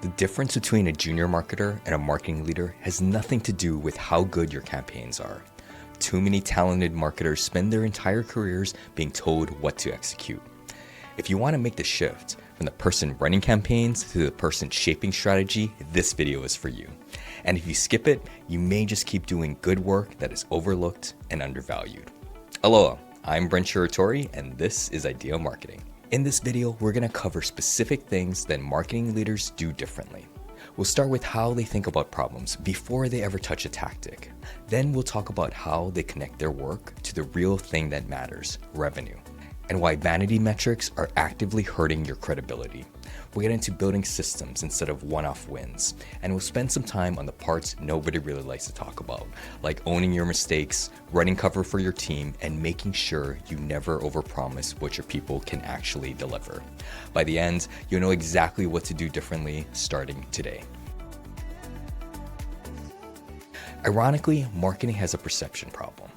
The difference between a junior marketer and a marketing leader has nothing to do with how good your campaigns are. Too many talented marketers spend their entire careers being told what to execute. If you want to make the shift from the person running campaigns to the person shaping strategy, this video is for you. And if you skip it, you may just keep doing good work that is overlooked and undervalued. Aloha, I'm Brent Shiratori, and this is Ideal Marketing. In this video, we're going to cover specific things that marketing leaders do differently. We'll start with how they think about problems before they ever touch a tactic. Then we'll talk about how they connect their work to the real thing that matters, revenue, and why vanity metrics are actively hurting your credibility. We'll get into building systems instead of one-off wins, and we'll spend some time on the parts nobody really likes to talk about, like owning your mistakes, running cover for your team, and making sure you never overpromise what your people can actually deliver. By the end, you'll know exactly what to do differently starting today. Ironically, marketing has a perception problem.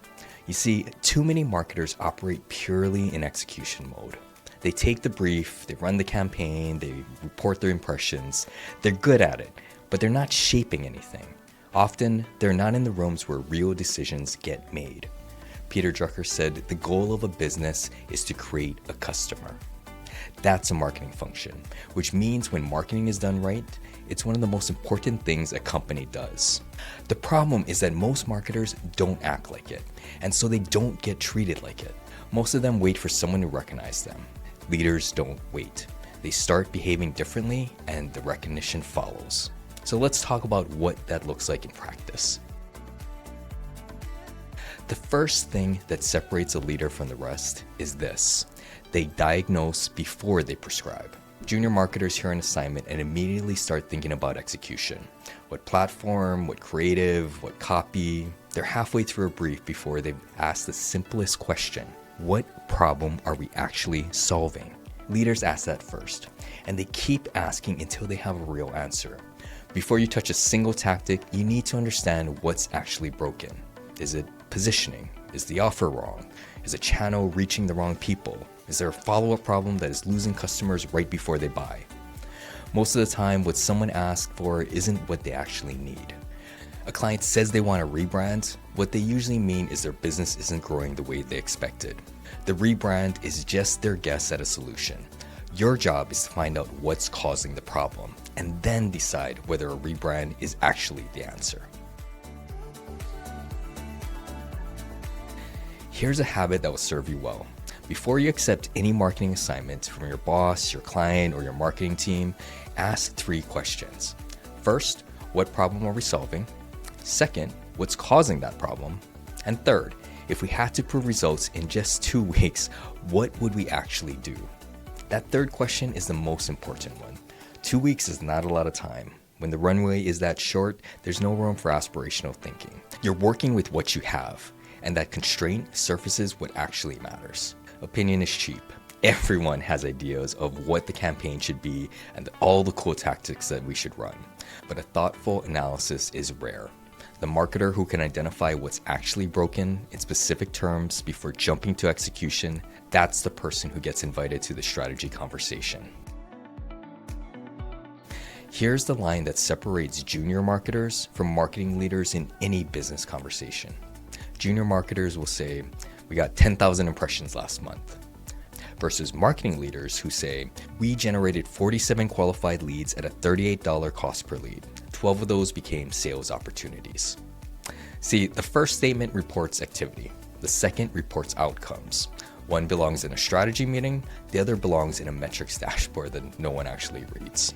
You see, too many marketers operate purely in execution mode. They take the brief, they run the campaign, they report their impressions. They're good at it, but they're not shaping anything. Often, they're not in the rooms where real decisions get made. Peter Drucker said, the goal of a business is to create a customer. That's a marketing function, which means when marketing is done right, it's one of the most important things a company does. The problem is that most marketers don't act like it, and so they don't get treated like it. Most of them wait for someone to recognize them. Leaders don't wait. They start behaving differently and the recognition follows. So let's talk about what that looks like in practice. The first thing that separates a leader from the rest is this. They diagnose before they prescribe. Junior marketers hear an assignment and immediately start thinking about execution. What platform, what creative, what copy. They're halfway through a brief before they've asked the simplest question. What problem are we actually solving? Leaders ask that first, and they keep asking until they have a real answer. Before you touch a single tactic, you need to understand what's actually broken. Is it positioning? Is the offer wrong? Is a channel reaching the wrong people? Is there a follow-up problem that is losing customers right before they buy? Most of the time, what someone asks for isn't what they actually need. A client says they want a rebrand. What they usually mean is their business isn't growing the way they expected. The rebrand is just their guess at a solution. Your job is to find out what's causing the problem and then decide whether a rebrand is actually the answer. Here's a habit that will serve you well. Before you accept any marketing assignment from your boss, your client, or your marketing team, ask 3 questions. First, what problem are we solving? Second, what's causing that problem? And third, if we had to prove results in just 2 weeks, what would we actually do? That third question is the most important one. 2 weeks is not a lot of time. When the runway is that short, there's no room for aspirational thinking. You're working with what you have, and that constraint surfaces what actually matters. Opinion is cheap. Everyone has ideas of what the campaign should be and all the cool tactics that we should run. But a thoughtful analysis is rare. The marketer who can identify what's actually broken in specific terms before jumping to execution, that's the person who gets invited to the strategy conversation. Here's the line that separates junior marketers from marketing leaders in any business conversation. Junior marketers will say, we got 10,000 impressions last month, versus marketing leaders who say, we generated 47 qualified leads at a $38 cost per lead. 12 of those became sales opportunities. See, the first statement reports activity. The second reports outcomes. One belongs in a strategy meeting, the other belongs in a metrics dashboard that no one actually reads.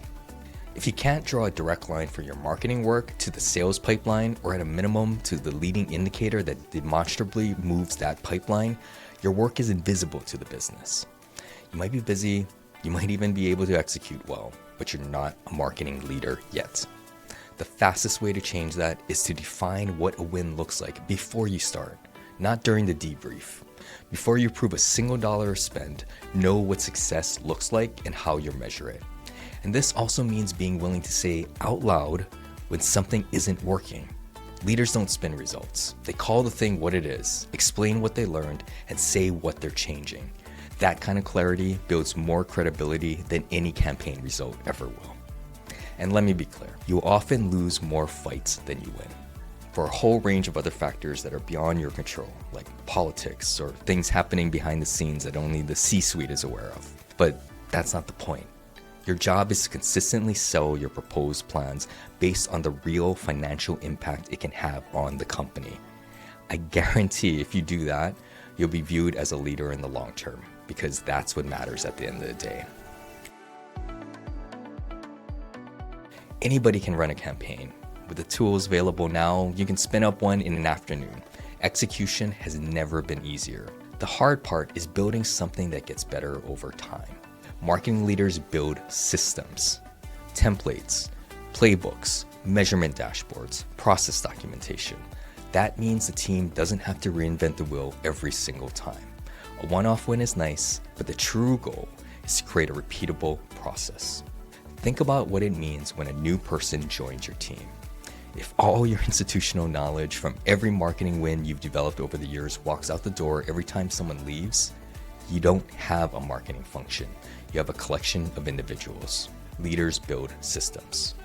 If you can't draw a direct line from your marketing work to the sales pipeline, or at a minimum to the leading indicator that demonstrably moves that pipeline, your work is invisible to the business. You might be busy, you might even be able to execute well, but you're not a marketing leader yet. The fastest way to change that is to define what a win looks like before you start, not during the debrief. Before you prove a single dollar of spend, know what success looks like and how you measure it. And this also means being willing to say out loud when something isn't working. Leaders don't spin results. They call the thing what it is, explain what they learned, and say what they're changing. That kind of clarity builds more credibility than any campaign result ever will. And let me be clear, you often lose more fights than you win, for a whole range of other factors that are beyond your control, like politics or things happening behind the scenes that only the C-suite is aware of. But that's not the point. Your job is to consistently sell your proposed plans based on the real financial impact it can have on the company. I guarantee if you do that, you'll be viewed as a leader in the long term, because that's what matters at the end of the day. Anybody can run a campaign. With the tools available now, you can spin up one in an afternoon. Execution has never been easier. The hard part is building something that gets better over time. Marketing leaders build systems, templates, playbooks, measurement dashboards, process documentation. That means the team doesn't have to reinvent the wheel every single time. A one-off win is nice, but the true goal is to create a repeatable process. Think about what it means when a new person joins your team. If all your institutional knowledge from every marketing win you've developed over the years walks out the door every time someone leaves, you don't have a marketing function. You have a collection of individuals. Leaders build systems.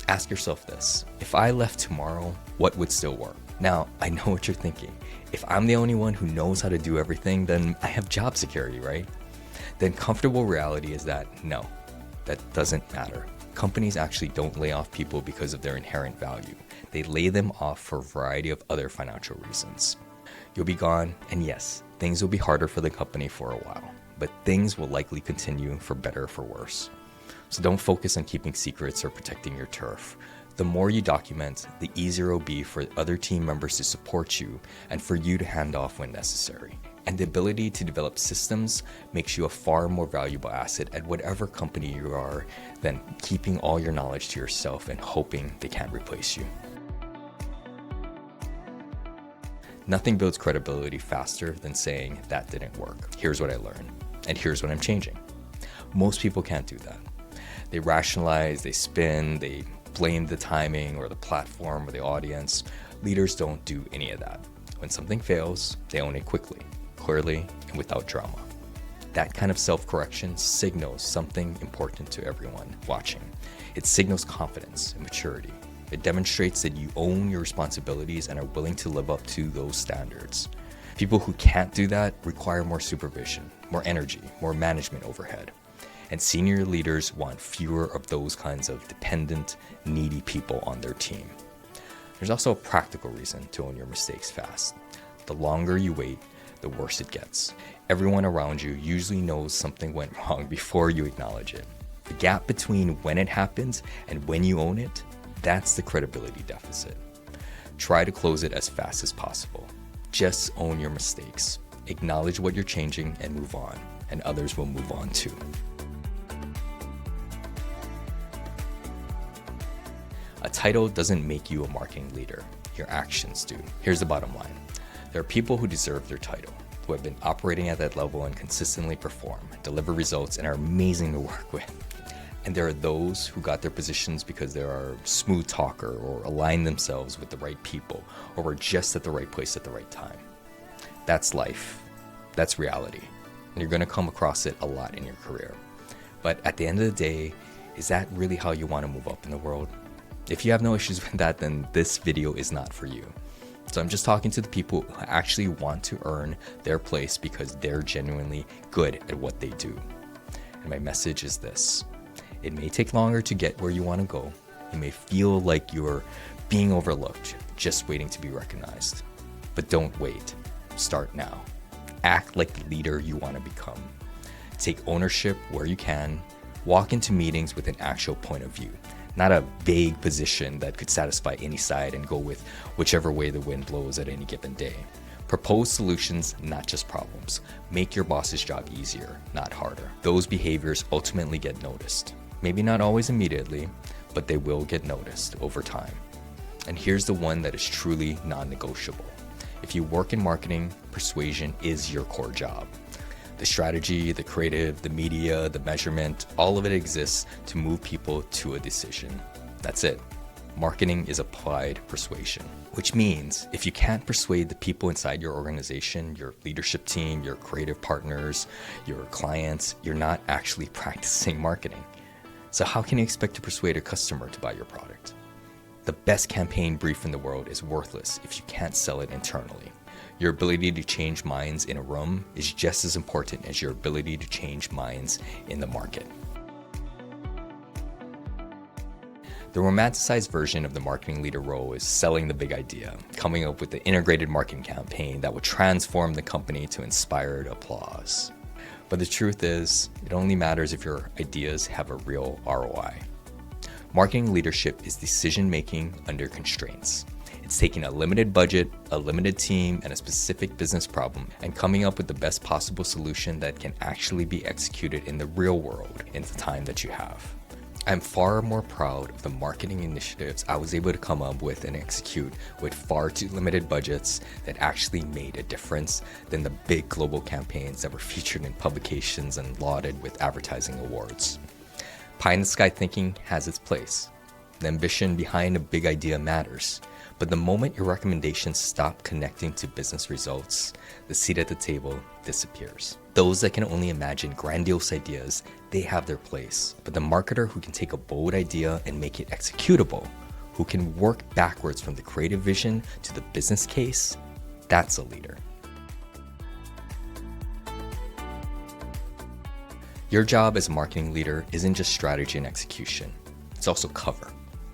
Ask yourself this: if I left tomorrow, what would still work? Now, I know what you're thinking. If I'm the only one who knows how to do everything, then I have job security, right? Then comfortable reality is that no, that doesn't matter. Companies actually don't lay off people because of their inherent value. They lay them off for a variety of other financial reasons. You'll be gone, and yes, things will be harder for the company for a while, but things will likely continue for better or for worse. So don't focus on keeping secrets or protecting your turf. The more you document, the easier it will be for other team members to support you and for you to hand off when necessary. And the ability to develop systems makes you a far more valuable asset at whatever company you are than keeping all your knowledge to yourself and hoping they can't replace you. Nothing builds credibility faster than saying that didn't work. Here's what I learned, and here's what I'm changing. Most people can't do that. They rationalize, they spin, they blame the timing or the platform or the audience. Leaders don't do any of that. When something fails, they own it quickly, clearly, and without drama. That kind of self-correction signals something important to everyone watching. It signals confidence and maturity. It demonstrates that you own your responsibilities and are willing to live up to those standards. People who can't do that require more supervision, more energy, more management overhead. And senior leaders want fewer of those kinds of dependent, needy people on their team. There's also a practical reason to own your mistakes fast. The longer you wait, the worse it gets. Everyone around you usually knows something went wrong before you acknowledge it. The gap between when it happens and when you own it, that's the credibility deficit. Try to close it as fast as possible. Just own your mistakes. Acknowledge what you're changing and move on, and others will move on too. A title doesn't make you a marketing leader. Your actions do. Here's the bottom line. There are people who deserve their title, who have been operating at that level and consistently perform, deliver results, and are amazing to work with. And there are those who got their positions because they are a smooth talker or align themselves with the right people or were just at the right place at the right time. That's life. That's reality. And you're going to come across it a lot in your career. But at the end of the day, is that really how you want to move up in the world? If you have no issues with that, then this video is not for you. So I'm just talking to the people who actually want to earn their place because they're genuinely good at what they do. And my message is this. It may take longer to get where you want to go. You may feel like you're being overlooked, just waiting to be recognized. But don't wait. Start now. Act like the leader you want to become. Take ownership where you can. Walk into meetings with an actual point of view, not a vague position that could satisfy any side and go with whichever way the wind blows at any given day. Propose solutions, not just problems. Make your boss's job easier, not harder. Those behaviors ultimately get noticed. Maybe not always immediately, but they will get noticed over time. And here's the one that is truly non-negotiable. If you work in marketing, persuasion is your core job. The strategy, the creative, the media, the measurement, all of it exists to move people to a decision. That's it. Marketing is applied persuasion, which means if you can't persuade the people inside your organization, your leadership team, your creative partners, your clients, you're not actually practicing marketing. So how can you expect to persuade a customer to buy your product? The best campaign brief in the world is worthless if you can't sell it internally. Your ability to change minds in a room is just as important as your ability to change minds in the market. The romanticized version of the marketing leader role is selling the big idea, coming up with the integrated marketing campaign that will transform the company to inspired applause. But the truth is, it only matters if your ideas have a real ROI. Marketing leadership is decision-making under constraints. It's taking a limited budget, a limited team, and a specific business problem, and coming up with the best possible solution that can actually be executed in the real world in the time that you have. I'm far more proud of the marketing initiatives I was able to come up with and execute with far too limited budgets that actually made a difference than the big global campaigns that were featured in publications and lauded with advertising awards. Pie-in-the-sky thinking has its place. The ambition behind a big idea matters, but the moment your recommendations stop connecting to business results, the seat at the table disappears. Those that can only imagine grandiose ideas, they have their place. But the marketer who can take a bold idea and make it executable, who can work backwards from the creative vision to the business case, that's a leader. Your job as a marketing leader isn't just strategy and execution, it's also cover.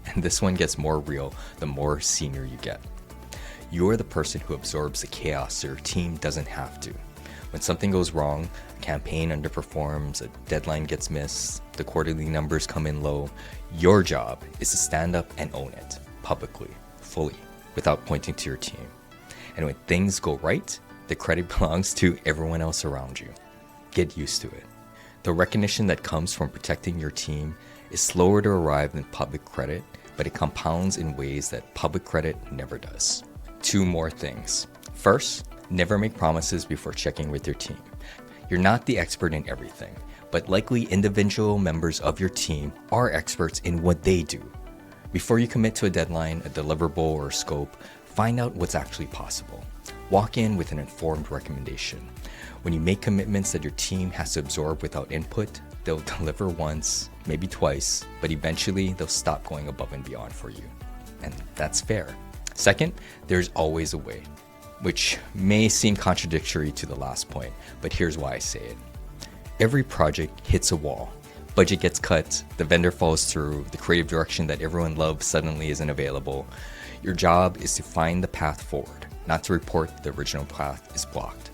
And this one gets more real the more senior you get. You're the person who absorbs the chaos so your team doesn't have to. When something goes wrong, a campaign underperforms, a deadline gets missed, the quarterly numbers come in low, your job is to stand up and own it, publicly, fully, without pointing to your team. And when things go right, the credit belongs to everyone else around you. Get used to it. The recognition that comes from protecting your team is slower to arrive than public credit, but it compounds in ways that public credit never does. 2 more things. First, never make promises before checking with your team. You're not the expert in everything, but likely individual members of your team are experts in what they do. Before you commit to a deadline, a deliverable, or a scope, find out what's actually possible. Walk in with an informed recommendation. When you make commitments that your team has to absorb without input, they'll deliver once, maybe twice, but eventually they'll stop going above and beyond for you. And that's fair. Second, there's always a way, which may seem contradictory to the last point, but here's why I say it. Every project hits a wall. Budget gets cut, the vendor falls through, the creative direction that everyone loves suddenly isn't available. Your job is to find the path forward, not to report the original path is blocked.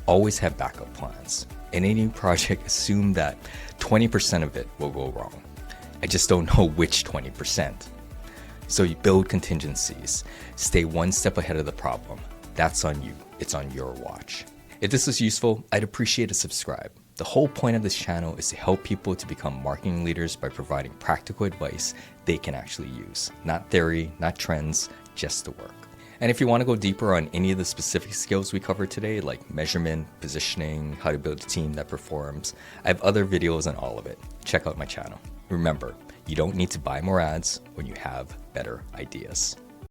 Always have backup plans. In any project, assume that 20% of it will go wrong. I just don't know which 20%. So you build contingencies. Stay one step ahead of the problem. That's on you. It's on your watch. If this was useful, I'd appreciate a subscribe. The whole point of this channel is to help people to become marketing leaders by providing practical advice they can actually use. Not theory, not trends, just the work. And if you want to go deeper on any of the specific skills we covered today, like measurement, positioning, how to build a team that performs, I have other videos on all of it. Check out my channel. Remember, you don't need to buy more ads when you have better ideas.